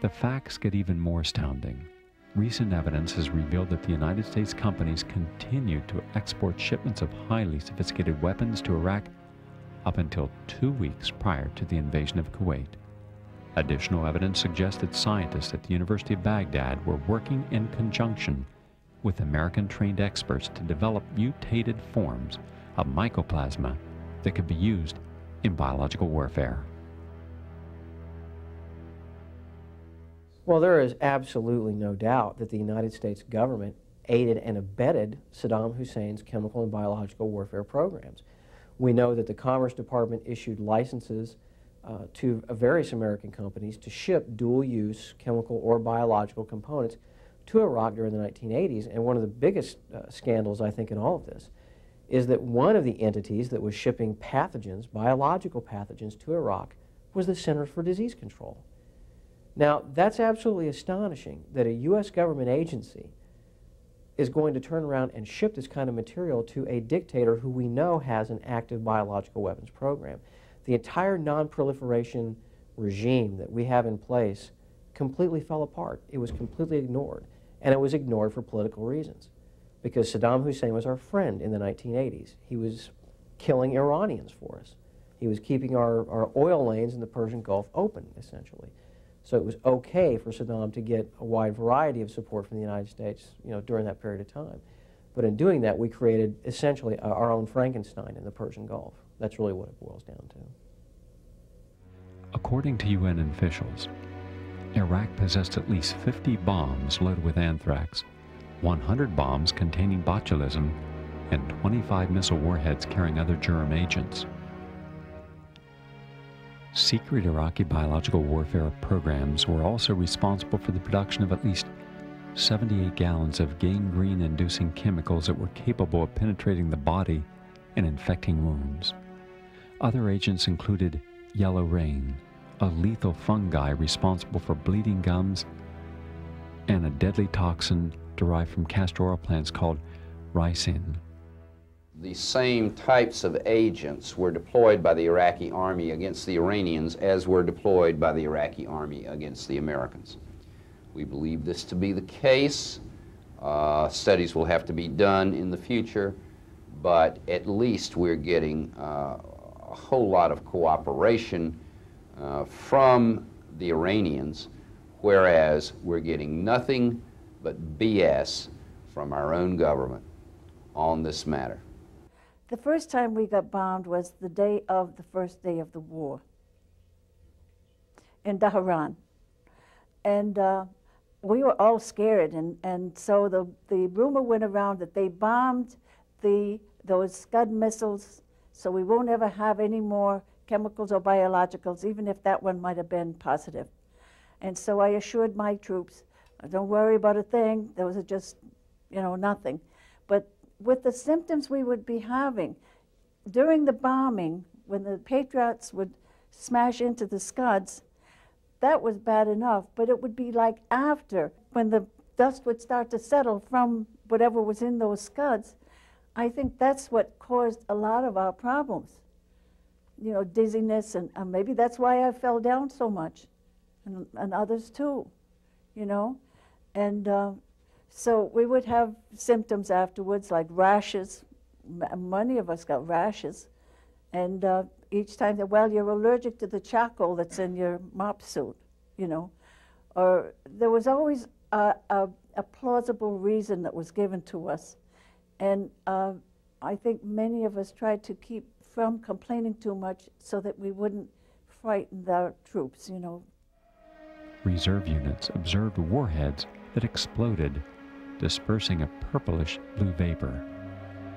The facts get even more astounding. Recent evidence has revealed that the United States companies continued to export shipments of highly sophisticated weapons to Iraq up until 2 weeks prior to the invasion of Kuwait. Additional evidence suggests that scientists at the University of Baghdad were working in conjunction with American-trained experts to develop mutated forms of mycoplasma that could be used in biological warfare. Well, there is absolutely no doubt that the United States government aided and abetted Saddam Hussein's chemical and biological warfare programs. We know that the Commerce Department issued licenses to various American companies to ship dual-use chemical or biological components to Iraq during the 1980s. And one of the biggest scandals, I think, in all of this is that one of the entities that was shipping pathogens, biological pathogens, to Iraq was the Centers for Disease Control. Now, that's absolutely astonishing that a U.S. government agency is going to turn around and ship this kind of material to a dictator who we know has an active biological weapons program. The entire non-proliferation regime that we have in place completely fell apart. It was completely ignored, and it was ignored for political reasons, because Saddam Hussein was our friend in the 1980s. He was killing Iranians for us. He was keeping our oil lanes in the Persian Gulf open, essentially. So it was okay for Saddam to get a wide variety of support from the United States, during that period of time. But in doing that, we created essentially our own Frankenstein in the Persian Gulf. That's really what it boils down to. According to UN officials, Iraq possessed at least 50 bombs loaded with anthrax, 100 bombs containing botulism, and 25 missile warheads carrying other germ agents. Secret Iraqi biological warfare programs were also responsible for the production of at least 78 gallons of gangrene-inducing chemicals that were capable of penetrating the body and infecting wounds. Other agents included yellow rain, a lethal fungi responsible for bleeding gums, and a deadly toxin derived from castor oil plants called ricin. The same types of agents were deployed by the Iraqi army against the Iranians as were deployed by the Iraqi army against the Americans. We believe this to be the case. Studies will have to be done in the future, but at least we're getting a whole lot of cooperation from the Iranians, whereas we're getting nothing but BS from our own government on this matter. The first time we got bombed was the day of the first day of the war in Dhahran. And we were all scared, and so the rumor went around that they bombed those Scud missiles, so we won't ever have any more chemicals or biologicals, even if that one might have been positive. And so I assured my troops, don't worry about a thing, those are just, nothing. But with the symptoms we would be having during the bombing, when the Patriots would smash into the Scuds, that was bad enough, but it would be like after, when the dust would start to settle from whatever was in those Scuds. I think that's what caused a lot of our problems. Dizziness, and maybe that's why I fell down so much, and others too, And so we would have symptoms afterwards, like rashes. Many of us got rashes. And each time, well, you're allergic to the charcoal that's in your mop suit, Or there was always a plausible reason that was given to us. And I think many of us tried to keep from complaining too much so that we wouldn't frighten the troops, Reserve units observed warheads that exploded, dispersing a purplish blue vapor.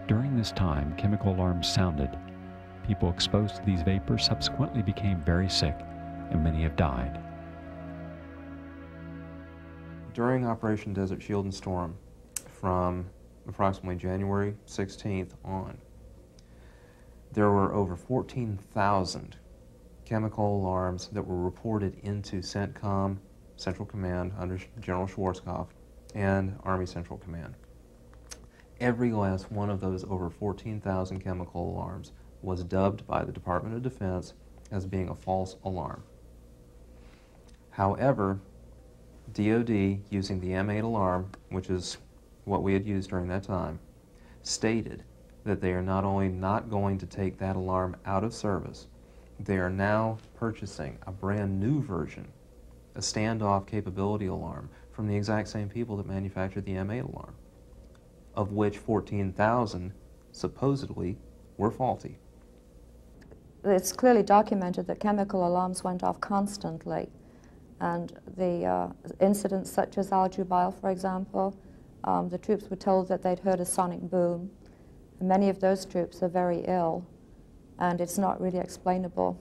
During this time, chemical alarms sounded. People exposed to these vapors subsequently became very sick, and many have died. During Operation Desert Shield and Storm, from approximately January 16th on, there were over 14,000 chemical alarms that were reported into CENTCOM, Central Command under General Schwarzkopf, and Army Central Command. Every last one of those over 14,000 chemical alarms was dubbed by the Department of Defense as being a false alarm. However, DOD, using the M8 alarm, which is what we had used during that time, stated that they are not only not going to take that alarm out of service, they are now purchasing a brand new version, a standoff capability alarm, from the exact same people that manufactured the M8 alarm, of which 14,000 supposedly were faulty. It's clearly documented that chemical alarms went off constantly, and the incidents such as Al Jubail, for example, the troops were told that they'd heard a sonic boom. Many of those troops are very ill, and it's not really explainable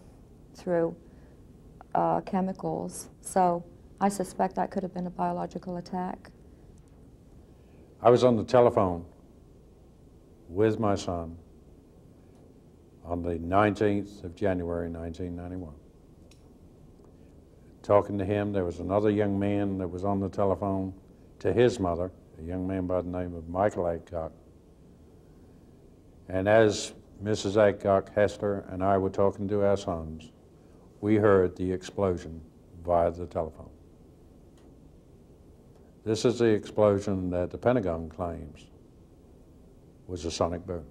through chemicals. So I suspect that could have been a biological attack. I was on the telephone with my son on the 19th of January, 1991. Talking to him, there was another young man that was on the telephone to his mother, a young man by the name of Michael Aycock. And as Mrs. Aycock, Hester, and I were talking to our sons, we heard the explosion via the telephone. This is the explosion that the Pentagon claims was a sonic boom.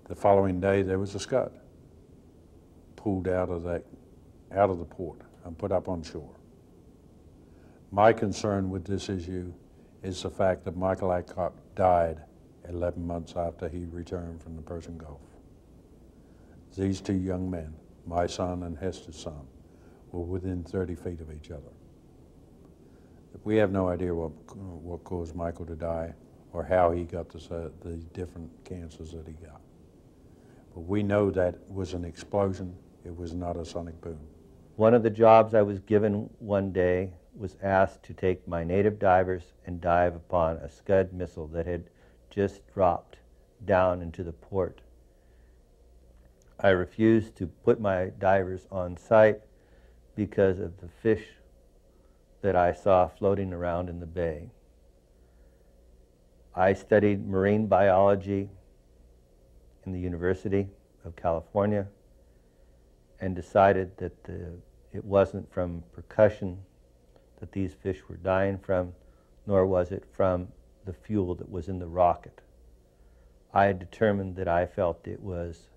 The following day, there was a Scud pulled out of the port and put up on shore. My concern with this issue is the fact that Michael Aycock died 11 months after he returned from the Persian Gulf. These two young men, my son and Hester's son, were within 30 feet of each other. We have no idea what caused Michael to die or how he got the different cancers that he got. But we know that was an explosion. It was not a sonic boom. One of the jobs I was given one day was asked to take my native divers and dive upon a Scud missile that had just dropped down into the port. I refused to put my divers on site because of the fish that I saw floating around in the bay. I studied marine biology in the University of California and decided that it wasn't from percussion that these fish were dying from, nor was it from the fuel that was in the rocket. I had determined that I felt it was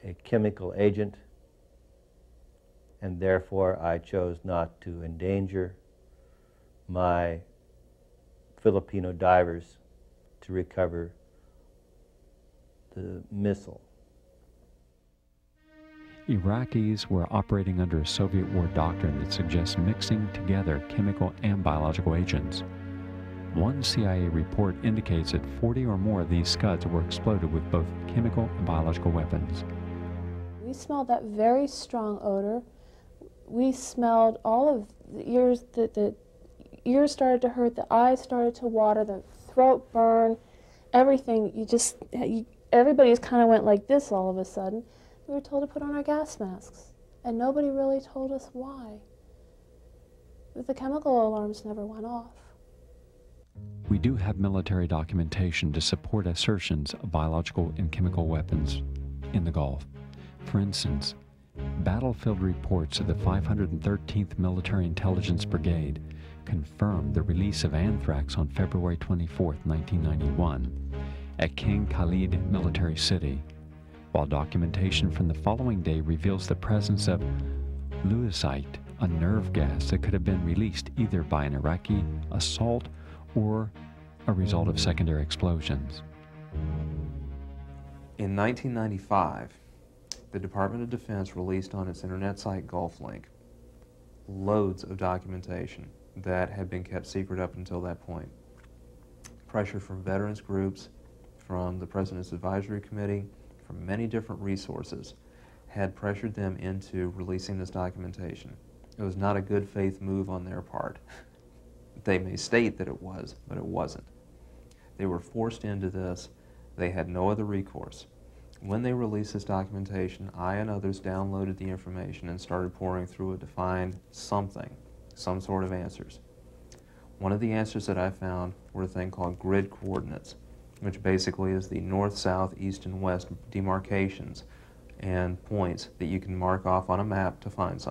a chemical agent, and therefore I chose not to endanger my Filipino divers to recover the missile. Iraqis were operating under a Soviet war doctrine that suggests mixing together chemical and biological agents. One CIA report indicates that 40 or more of these Scuds were exploded with both chemical and biological weapons. We smelled that very strong odor. We smelled all of the ears, the ears started to hurt, the eyes started to water, the throat burn, everything. Everybody just kind of went like this all of a sudden. We were told to put on our gas masks, and nobody really told us why. But the chemical alarms never went off. We do have military documentation to support assertions of biological and chemical weapons in the Gulf. For instance, battlefield reports of the 513th Military Intelligence Brigade confirmed the release of anthrax on February 24, 1991, at King Khalid Military City, while documentation from the following day reveals the presence of lewisite, a nerve gas that could have been released either by an Iraqi assault or a result of secondary explosions. In 1995, the Department of Defense released on its internet site GulfLink loads of documentation that had been kept secret up until that point. Pressure from veterans groups, from the President's Advisory Committee, from many different resources had pressured them into releasing this documentation. It was not a good faith move on their part. They may state that it was, but it wasn't. They were forced into this. They had no other recourse. When they released this documentation, I and others downloaded the information and started pouring through it to find something, some sort of answers. One of the answers that I found were a thing called grid coordinates, which basically is the north, south, east, and west demarcations and points that you can mark off on a map to find something.